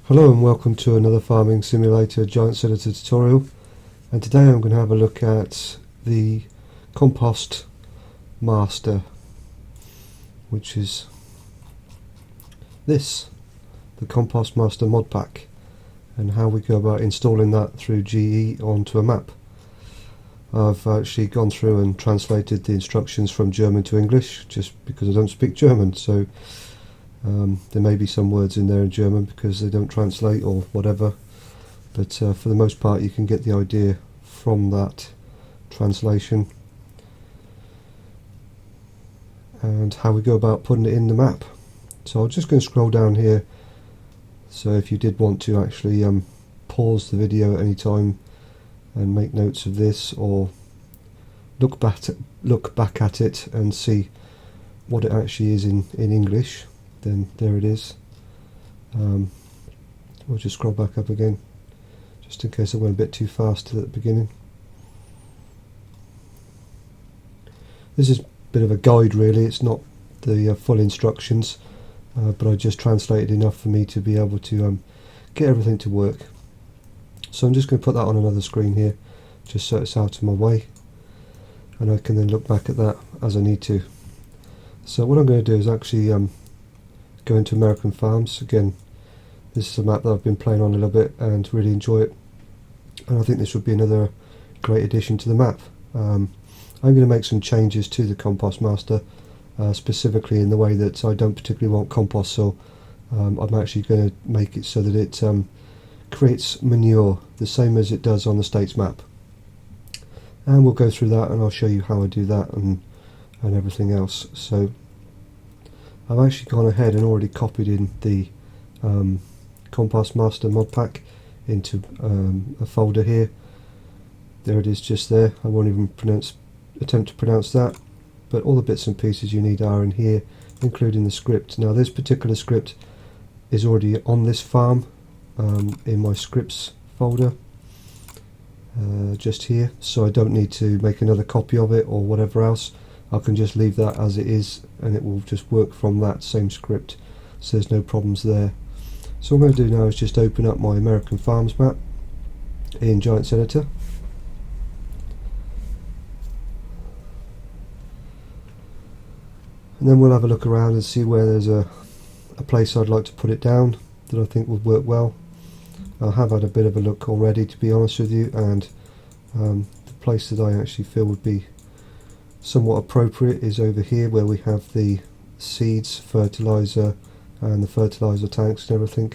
Hello and welcome to another farming simulator giant editor tutorial, and today I'm going to have a look at the Compost Master, which is this, the Compost Master Mod Pack, and how we go about installing that through GE onto a map. I've actually gone through and translated the instructions from German to English just because I don't speak German, so there may be some words in there in German because they don't translate or whatever, but for the most part you can get the idea from that translation and how we go about putting it in the map. So I'm just going to scroll down here, so if you did want to actually pause the video at any time and make notes of this or look back at it and see what it actually is in English, then there it is. We'll just scroll back up again just in case I went a bit too fast at the beginning. This is a bit of a guide really, it's not the full instructions, but I just translated enough for me to be able to get everything to work. So I'm just going to put that on another screen here just so it's out of my way, and I can then look back at that as I need to. So what I'm going to do is actually go into American Farms. Again, this is a map that I've been playing on a little bit and really enjoy it, and I think this would be another great addition to the map. I'm going to make some changes to the Compost Master, specifically in the way that I don't particularly want compost, so I'm actually going to make it so that it creates manure the same as it does on the States map, and we'll go through that and I'll show you how I do that and everything else. So I've actually gone ahead and already copied in the Compost Master Mod Pack into a folder here. There it is, just there. I won't even attempt to pronounce that, but all the bits and pieces you need are in here, including the script. Now this particular script is already on this farm in my scripts folder, just here, so I don't need to make another copy of it or whatever else. I can just leave that as it is and it will just work from that same script, so there's no problems there. So what I'm going to do now is just open up my American Farms map in Giants Editor, and then we'll have a look around and see where there's a place I'd like to put it down that I think would work well. I have had a bit of a look already, to be honest with you, and the place that I actually feel would be somewhat appropriate is over here where we have the seeds, fertilizer and the fertilizer tanks and everything.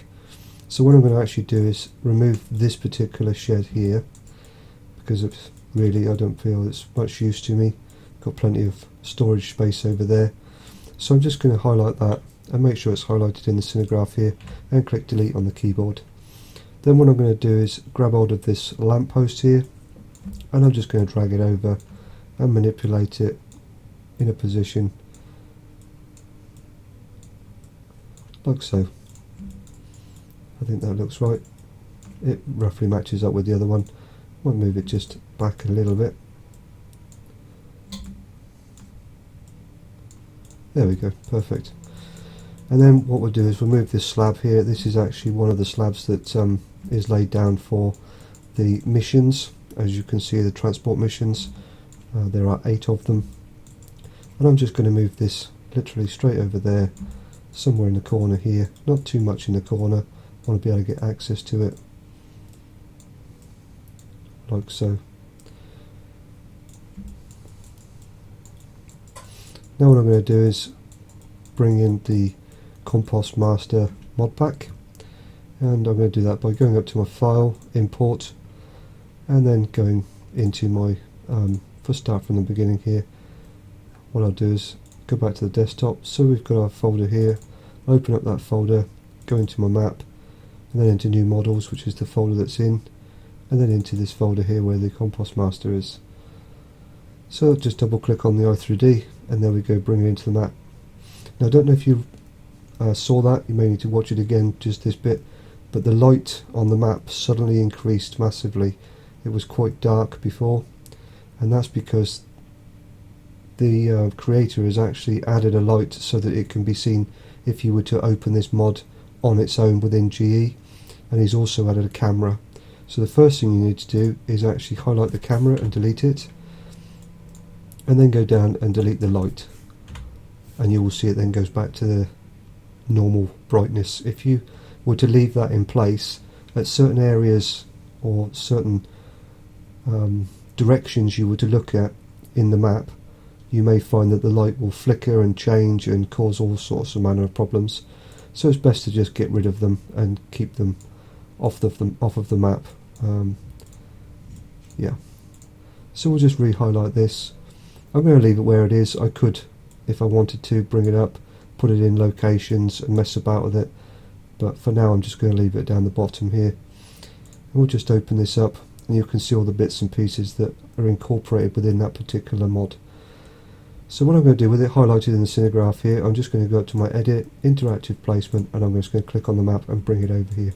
So what I'm going to actually do is remove this particular shed here because it's really, I don't feel it's much use to me. Got plenty of storage space over there, so I'm just going to highlight that and make sure it's highlighted in the cinnagraph here and click delete on the keyboard. Then what I'm going to do is grab hold of this lamppost here and I'm just going to drag it over and manipulate it in a position like so. I think that looks right. It roughly matches up with the other one. Might move it just back a little bit. There we go, perfect. And then what we'll do is we'll move this slab here. This is actually one of the slabs that is laid down for the missions. As you can see, the transport missions. There are 8 of them, and I'm just going to move this literally straight over there, somewhere in the corner here, not too much in the corner. I want to be able to get access to it like so. Now what I'm going to do is bring in the Compost Master Mod Pack, and I'm going to do that by going up to my file, import, and then going into my start from the beginning here. What I'll do is go back to the desktop, so we've got our folder here, open up that folder, go into my map, and then into new models, which is the folder that's in, and then into this folder here where the Compost Master is. So just double click on the I through D and there we go, bring it into the map. Now I don't know if you saw that, you may need to watch it again, just this bit, but the light on the map suddenly increased massively. It was quite dark before, and that's because the creator has actually added a light so that it can be seen if you were to open this mod on its own within GE. and he's also added a camera. So the first thing you need to do is actually highlight the camera and delete it, and then go down and delete the light, and you will see it then goes back to the normal brightness. If you were to leave that in place at certain areas or certain directions you were to look at in the map, you may find that the light will flicker and change and cause all sorts of manner of problems. So it's best to just get rid of them and keep them off of the map. Yeah. So we'll just re-highlight this. I'm going to leave it where it is. I could, if I wanted to, bring it up, put it in locations and mess about with it, but for now I'm just going to leave it down the bottom here. And we'll just open this up, and you can see all the bits and pieces that are incorporated within that particular mod. So what I'm going to do with it highlighted in the cinegraph here, I'm just going to go up to my edit, interactive placement, and I'm just going to click on the map and bring it over here.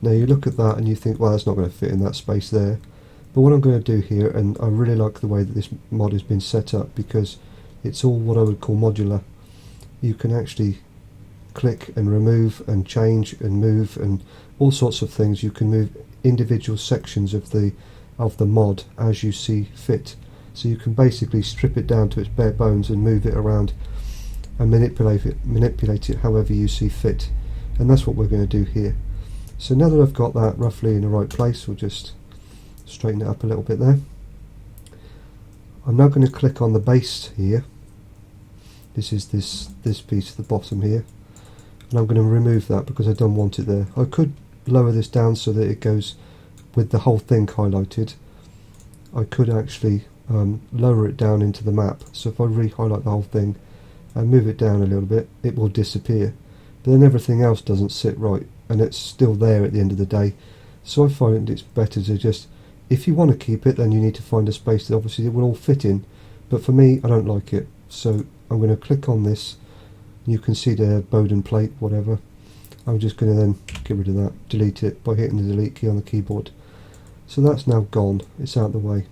Now you look at that and you think, well, that's not going to fit in that space there. But what I'm going to do here, and I really like the way that this mod has been set up, because it's all what I would call modular. You can actually click and remove and change and move and all sorts of things. You can move individual sections of the mod as you see fit. So you can basically strip it down to its bare bones and move it around and manipulate it however you see fit. And that's what we're going to do here. So now that I've got that roughly in the right place, we'll just straighten it up a little bit there. I'm now going to click on the base here. This is this piece at the bottom here, and I'm going to remove that because I don't want it there. I could lower this down so that it goes with the whole thing highlighted. I could actually lower it down into the map, so if I re-highlight the whole thing and move it down a little bit, it will disappear, but then everything else doesn't sit right and it's still there at the end of the day. So I find it's better to just, if you want to keep it, then you need to find a space that obviously it will all fit in, but for me I don't like it, so I'm going to click on this. You can see the Bowden plate, whatever. I'm just going to then get rid of that, delete it by hitting the delete key on the keyboard. So that's now gone, it's out of the way.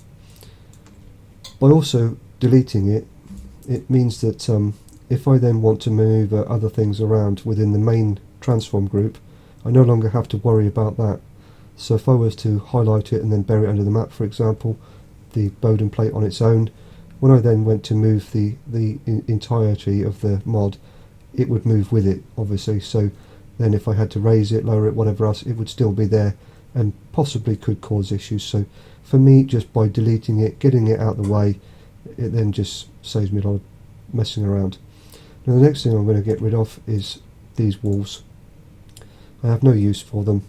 By also deleting it, it means that if I then want to maneuver other things around within the main transform group, I no longer have to worry about that. So if I was to highlight it and then bury it under the map, for example, the Bowden plate on its own, when I then went to move the entirety of the mod, it would move with it, obviously. So then if I had to raise it, lower it, whatever else, it would still be there and possibly could cause issues. So for me, just by deleting it, getting it out of the way, it then just saves me a lot of messing around. Now the next thing I'm going to get rid of is these walls. I have no use for them.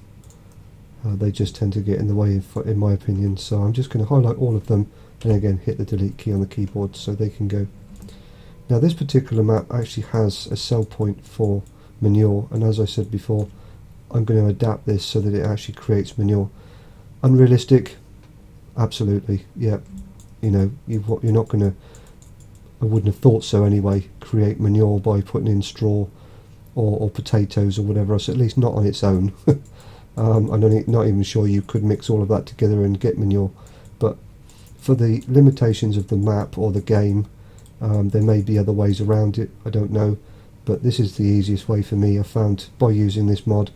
They just tend to get in the way in my opinion, so I'm just going to highlight all of them and again hit the delete key on the keyboard so they can go. Now this particular map actually has a sell point for manure, and as I said before, I'm going to adapt this so that it actually creates manure. Unrealistic? Absolutely, yeah. You know, you're not going to, I wouldn't have thought so anyway, create manure by putting in straw or potatoes or whatever else, at least not on its own. I'm not even sure you could mix all of that together and get manure, but for the limitations of the map or the game, there may be other ways around it, I don't know, but this is the easiest way for me. I found by using this mod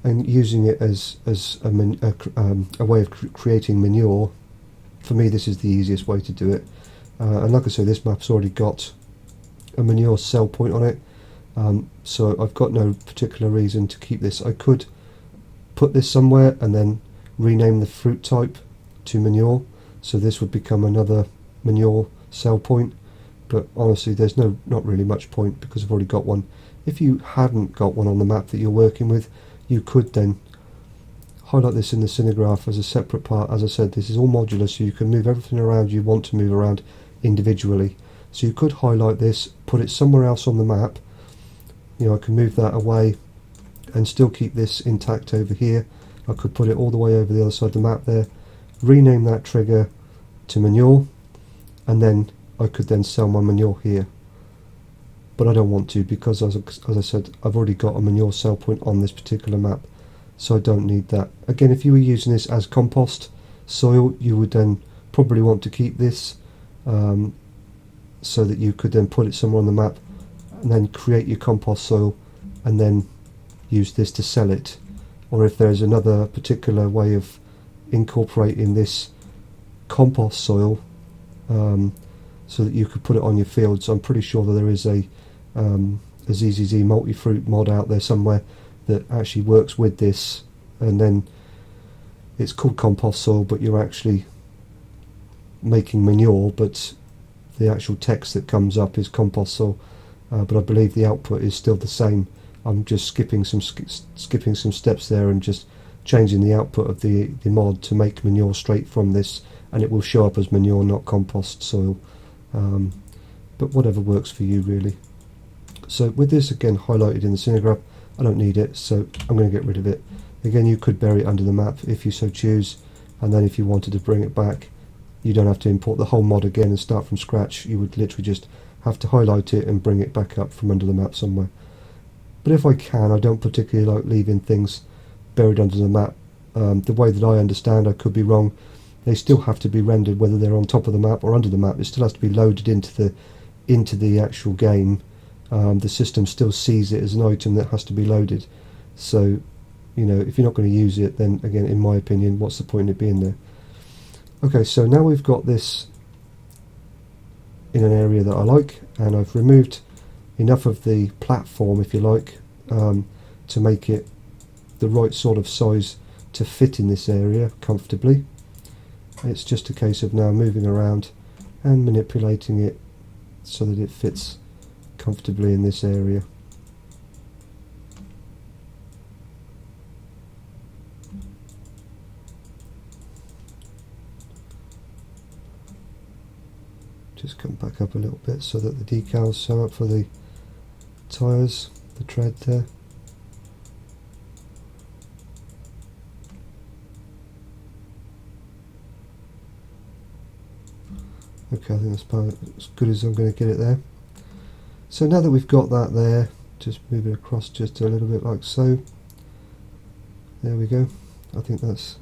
and using it as a way of creating manure, for me this is the easiest way to do it. And like I say, this map's already got a manure sell point on it, so I've got no particular reason to keep this. I could put this somewhere and then rename the fruit type to manure, so this would become another manure sell point, but honestly there's not really much point because I've already got one. If you hadn't got one on the map that you're working with, you could then highlight this in the cinegraph as a separate part. As I said, this is all modular, so you can move everything around you want to move around individually. So you could highlight this, put it somewhere else on the map. You know, I can move that away and still keep this intact over here. I could put it all the way over the other side of the map there, rename that trigger to manure, and then I could then sell my manure here. But I don't want to, because as I said, I've already got a manure sell point on this particular map, so I don't need that. Again, if you were using this as compost soil, you would then probably want to keep this so that you could then put it somewhere on the map and then create your compost soil and then use this to sell it, or if there's another particular way of incorporating this compost soil so that you could put it on your fields. I'm pretty sure that there is a ZZZ multi-fruit mod out there somewhere that actually works with this, and then it's called compost soil, but you're actually making manure, but the actual text that comes up is compost soil, but I believe the output is still the same. I'm just skipping some steps there and just changing the output of the mod to make manure straight from this, and it will show up as manure, not compost soil, but whatever works for you really. So with this again highlighted in the cinnagraph, I don't need it, so I'm going to get rid of it. Again, you could bury it under the map if you so choose, and then if you wanted to bring it back, you don't have to import the whole mod again and start from scratch. You would literally just have to highlight it and bring it back up from under the map somewhere. But if I can, I don't particularly like leaving things buried under the map. The way that I understand, I could be wrong, they still have to be rendered whether they're on top of the map or under the map. It still has to be loaded into the actual game. The system still sees it as an item that has to be loaded. So, you know, if you're not going to use it, then again, in my opinion, what's the point of it being there? Okay, so now we've got this in an area that I like, and I've removed enough of the platform, if you like, to make it the right sort of size to fit in this area comfortably. It's just a case of now moving around and manipulating it so that it fits comfortably in this area. Just come back up a little bit so that the decals show up for the tyres, the tread there. Okay, I think that's about as good as I'm going to get it there. So now that we've got that there, just move it across just a little bit like so. There we go. I think that's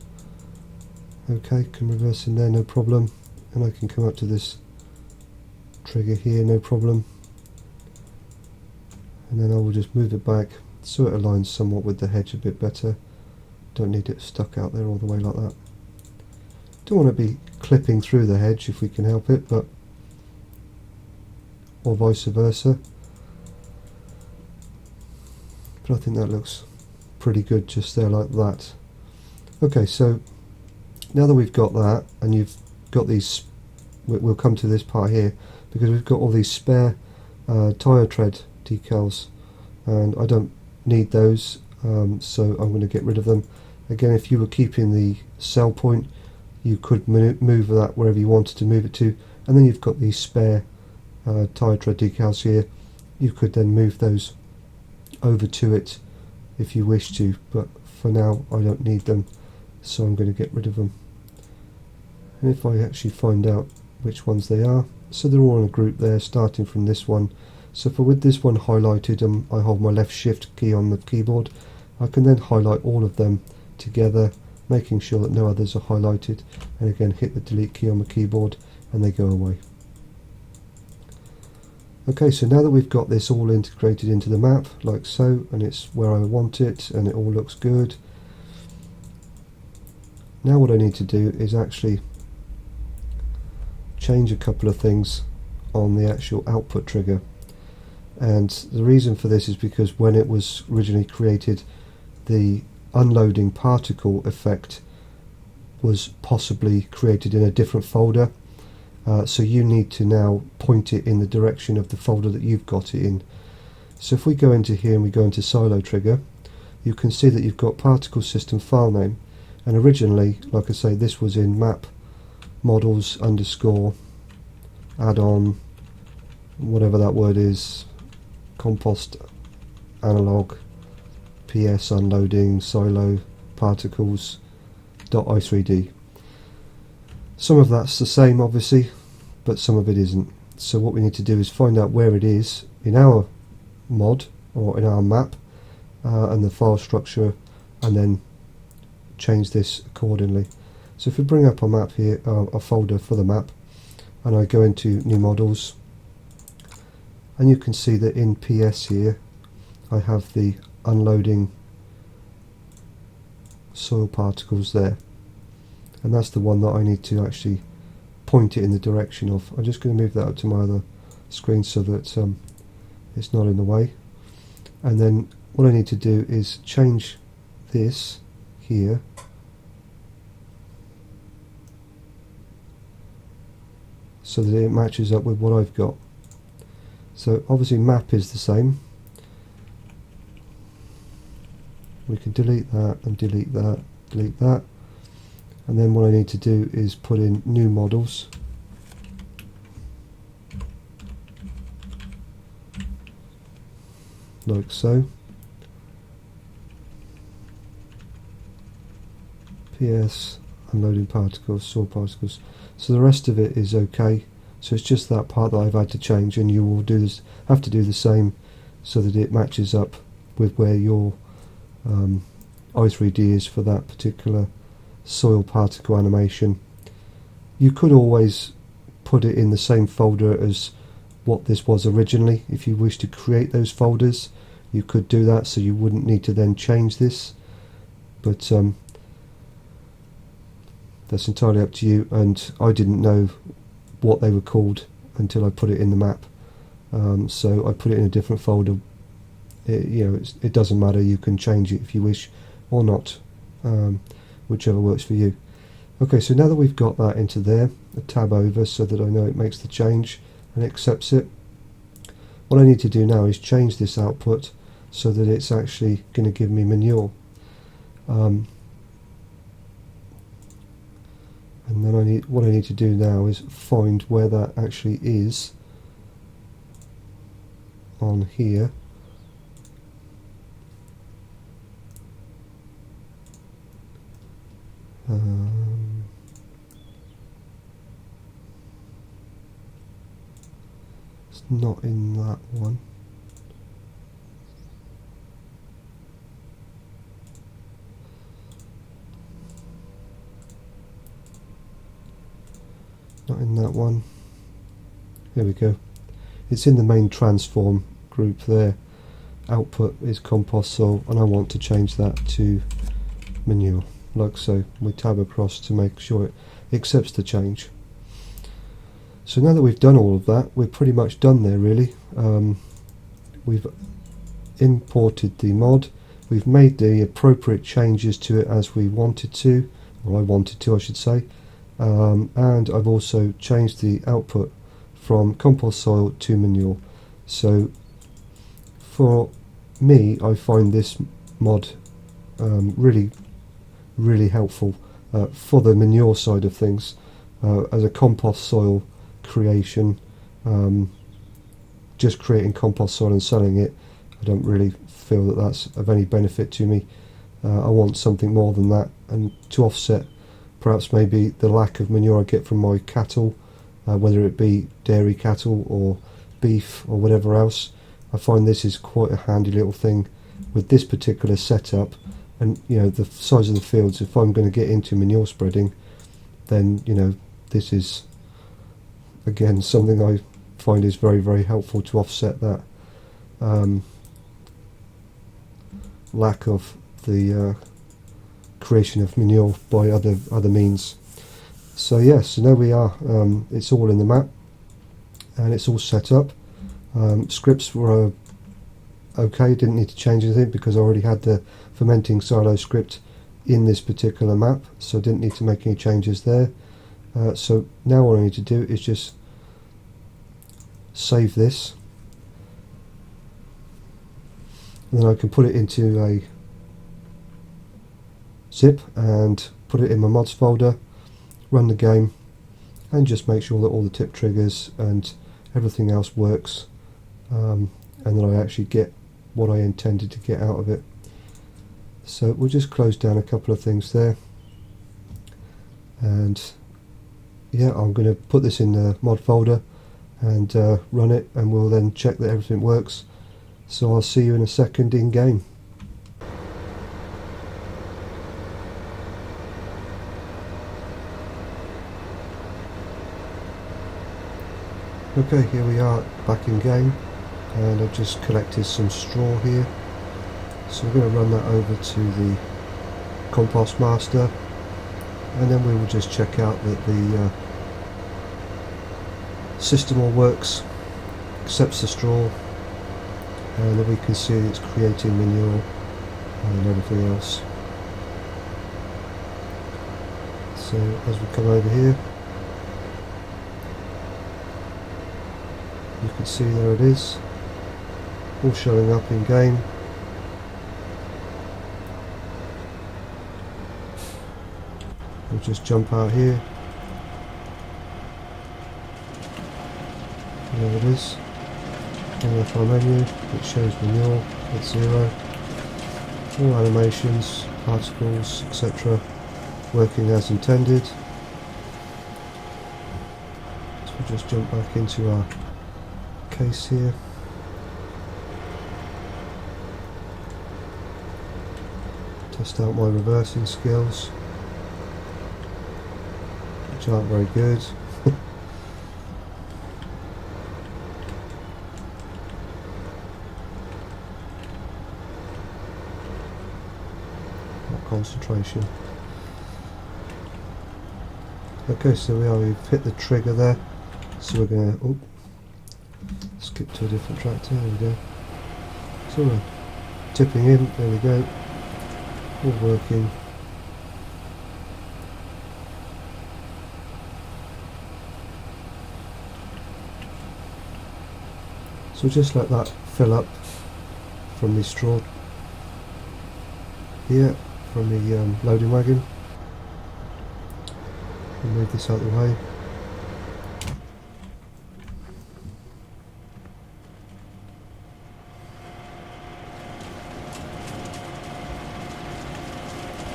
okay. Can reverse in there, no problem. And I can come up to this trigger here, no problem. And then I will just move it back so it aligns somewhat with the hedge a bit better. Don't need it stuck out there all the way like that. Don't want to be clipping through the hedge if we can help it, but or vice versa. But I think that looks pretty good just there like that. Okay, so now that we've got that, and you've got these, we'll come to this part here, because we've got all these spare tyre tread decals, and I don't need those, so I'm going to get rid of them. Again, if you were keeping the sell point, you could move that wherever you wanted to move it to, and then you've got these spare tyre tread decals here. You could then move those over to it if you wish to, but for now I don't need them, so I'm going to get rid of them. And if I actually find out which ones they are, so they're all in a group there, starting from this one. So for with this one highlighted, I hold my left shift key on the keyboard. I can then highlight all of them together, making sure that no others are highlighted, and again hit the delete key on the keyboard and they go away. Okay, so now that we've got this all integrated into the map like so, and it's where I want it and it all looks good, now what I need to do is actually change a couple of things on the actual output trigger. And the reason for this is because when it was originally created, the unloading particle effect was possibly created in a different folder, so you need to now point it in the direction of the folder that you've got it in. So if we go into here and we go into silo trigger, you can see that you've got particle system file name, and originally, like I say, this was in map models underscore add-on, whatever that word is, compost analog ps unloading silo particles .i3d. Some of that's the same obviously, but some of it isn't. So what we need to do is find out where it is in our mod or in our map, and the file structure, and then change this accordingly. So if we bring up our map here, a folder for the map, and I go into new models, and you can see that in PS here I have the unloading soil particles there, and that's the one that I need to actually point it in the direction of. I'm just going to move that up to my other screen so that it's not in the way, and then what I need to do is change this here so that it matches up with what I've got. So obviously map is the same. We can delete that and delete that, delete that, and then what I need to do is put in new models. Like so. PS, unloading particles, soil particles. So the rest of it is okay. So it's just that part that I've had to change, and you will do this, have to do the same so that it matches up with where your i3D is for that particular soil particle animation. You could always put it in the same folder as what this was originally. If you wish to create those folders, you could do that, so you wouldn't need to then change this, but that's entirely up to you, and I didn't know what they were called until I put it in the map, so I put it in a different folder. It doesn't matter, you can change it if you wish or not, whichever works for you. Okay, so now that we've got that into there, a tab over so that I know it makes the change and accepts it. What I need to do now is change this output so that it's actually going to give me manure. And then what I need to do now is find where that actually is on here. It's not in that one. Not in that one. Here we go. It's in the main transform group there. Output is compost soil, and I want to change that to manure, like so. We tab across to make sure it accepts the change. So now that we've done all of that, we're pretty much done there really. We've imported the mod, we've made the appropriate changes to it as we wanted to, or I wanted to I should say, and I've also changed the output from compost soil to manure. So for me, I find this mod really helpful for the manure side of things. As a compost soil creation, just creating compost soil and selling it, I don't really feel that that's of any benefit to me. I want something more than that, and to offset perhaps maybe the lack of manure I get from my cattle, whether it be dairy cattle or beef or whatever else. I find this is quite a handy little thing with this particular setup, and the size of the fields. If I'm going to get into manure spreading, then this is again something I find is very helpful to offset that lack of the creation of manure by other means. So yes, so now we are, it's all in the map and it's all set up. Scripts were okay, didn't need to change anything because I already had the fermenting silo script in this particular map, so I didn't need to make any changes there. So now what I need to do is just save this, and then I can put it into a zip and put it in my mods folder, run the game, and just make sure that all the tip triggers and everything else works, and that I actually get what I intended to get out of it. So we'll just close down a couple of things there, and yeah, I'm going to put this in the mod folder and run it, and we'll then check that everything works. So I'll see you in a second in game. Okay, here we are back in game, and I've just collected some straw here. So we're going to run that over to the Compost Master, and then we will just check out that the system all works, accepts the straw, and then we can see it's creating manure and everything else. So as we come over here, you can see there it is, all showing up in game. We'll just jump out here. There it is. Coming up our menu, it shows manure at 0. All animations, particles, etc. working as intended. So we'll just jump back into our case here. Test out my reversing skills, which aren't very good. Not concentration. Okay, so we've hit the trigger there. So we're going to skip to a different tractor. There we go. So we're tipping in. There we go. All working. So just let that fill up from the straw here, from the loading wagon. We'll move this out of the way.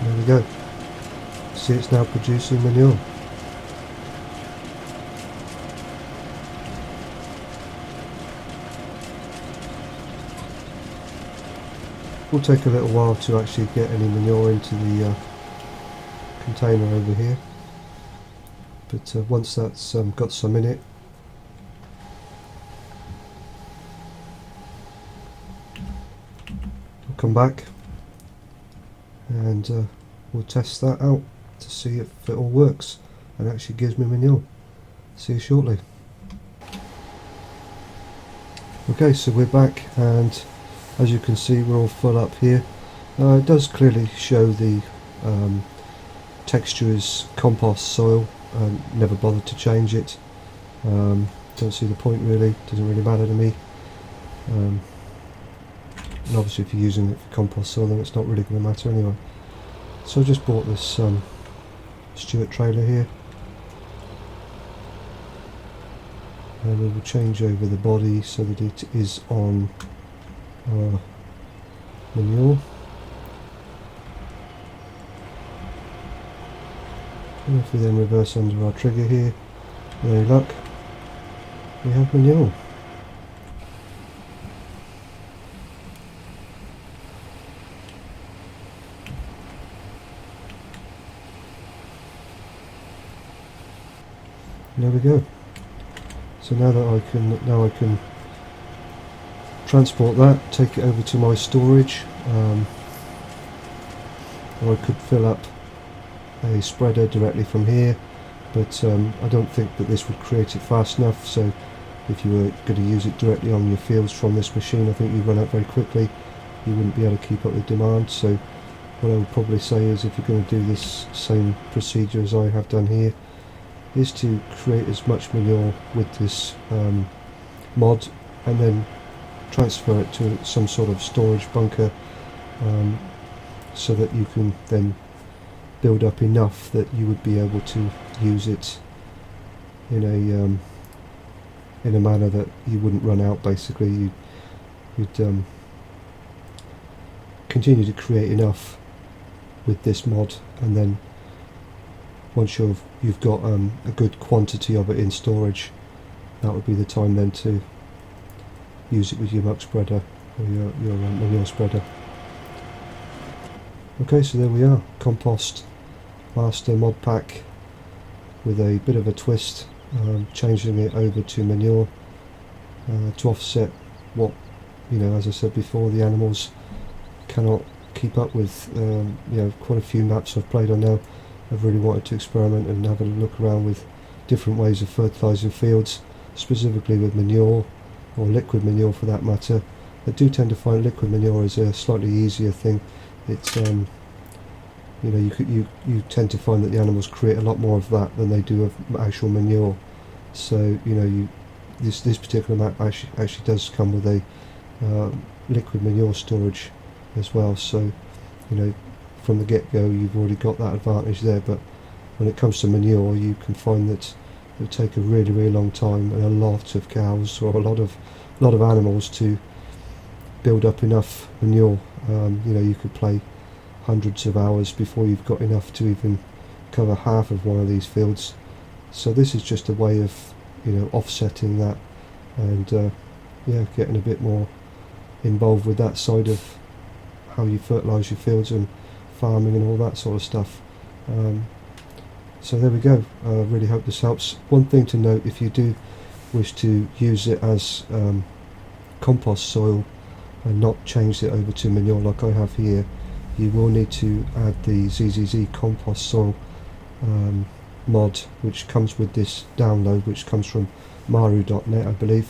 There we go. See, it's now producing manure. Will take a little while to actually get any manure into the container over here, but once that's got some in it, we'll come back and we'll test that out to see if it all works and actually gives me manure. See you shortly. Okay, so we're back, and as you can see, we're all full up here. It does clearly show the texture is compost soil. Never bothered to change it. Don't see the point really. Doesn't really matter to me. And obviously, if you're using it for compost soil, then it's not really going to matter anyway. So I just bought this Stewart trailer here, and we will change over the body so that it is on manure. And if we then reverse under our trigger here, with any luck, we have manure. There we go. So now that I can transport that, take it over to my storage, or I could fill up a spreader directly from here, but I don't think that this would create it fast enough. So if you were going to use it directly on your fields from this machine, I think you'd run out very quickly. You wouldn't be able to keep up with demand. So what I would probably say is, if you're going to do this same procedure as I have done here, is to create as much manure with this mod, and then transfer it to some sort of storage bunker, so that you can then build up enough that you would be able to use it in a manner that you wouldn't run out. Basically, you'd continue to create enough with this mod, and then once you've got a good quantity of it in storage, that would be the time then to use it with your muck spreader or your manure spreader. Okay, so there we are, Compost Master Mod Pack with a bit of a twist, changing it over to manure to offset what, as I said before, the animals cannot keep up with. Quite a few maps I've played on now, I've really wanted to experiment and have a look around with different ways of fertilising fields, specifically with manure, or liquid manure for that matter. I do tend to find liquid manure is a slightly easier thing. It's you tend to find that the animals create a lot more of that than they do of actual manure. So this particular map actually does come with a liquid manure storage as well. So from the get-go you've already got that advantage there. But when it comes to manure, you can find that it would take a really, really long time and a lot of cows or a lot of animals to build up enough manure. You could play hundreds of hours before you've got enough to even cover half of one of these fields. So this is just a way of offsetting that, and getting a bit more involved with that side of how you fertilise your fields and farming and all that sort of stuff. So there we go. I really hope this helps. One thing to note, if you do wish to use it as compost soil and not change it over to manure like I have here, you will need to add the ZZZ compost soil mod, which comes with this download, which comes from manure.net, I believe.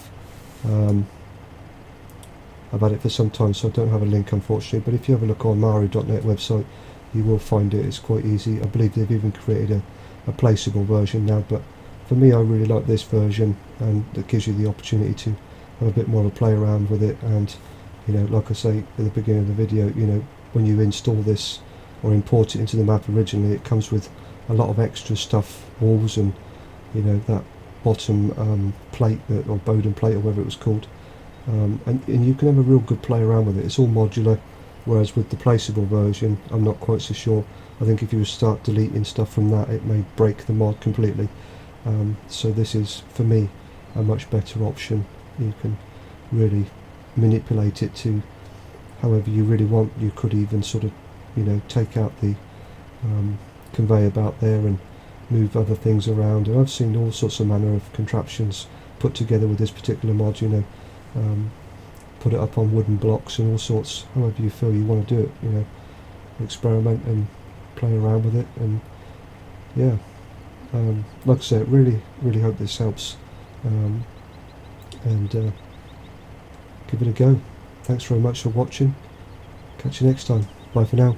I've had it for some time, so I don't have a link unfortunately, but if you have a look on manure.net website, you will find it. It's quite easy. I believe they've even created a placeable version now, but for me, I really like this version, and that gives you the opportunity to have a bit more of a play around with it. And like I say at the beginning of the video, when you install this or import it into the map originally, it comes with a lot of extra stuff, walls and that bottom plate, or Bowden plate, or whatever it was called, and you can have a real good play around with it. It's all modular, whereas with the placeable version, I'm not quite so sure. I think if you start deleting stuff from that, it may break the mod completely. So this is, for me, a much better option. You can really manipulate it to however you really want. You could even sort of take out the conveyor belt there and move other things around, and I've seen all sorts of manner of contraptions put together with this particular mod. Put it up on wooden blocks and all sorts, however you feel you want to do it. Experiment and play around with it, and like I said, really hope this helps, and give it a go. Thanks very much for watching. Catch you next time. Bye for now.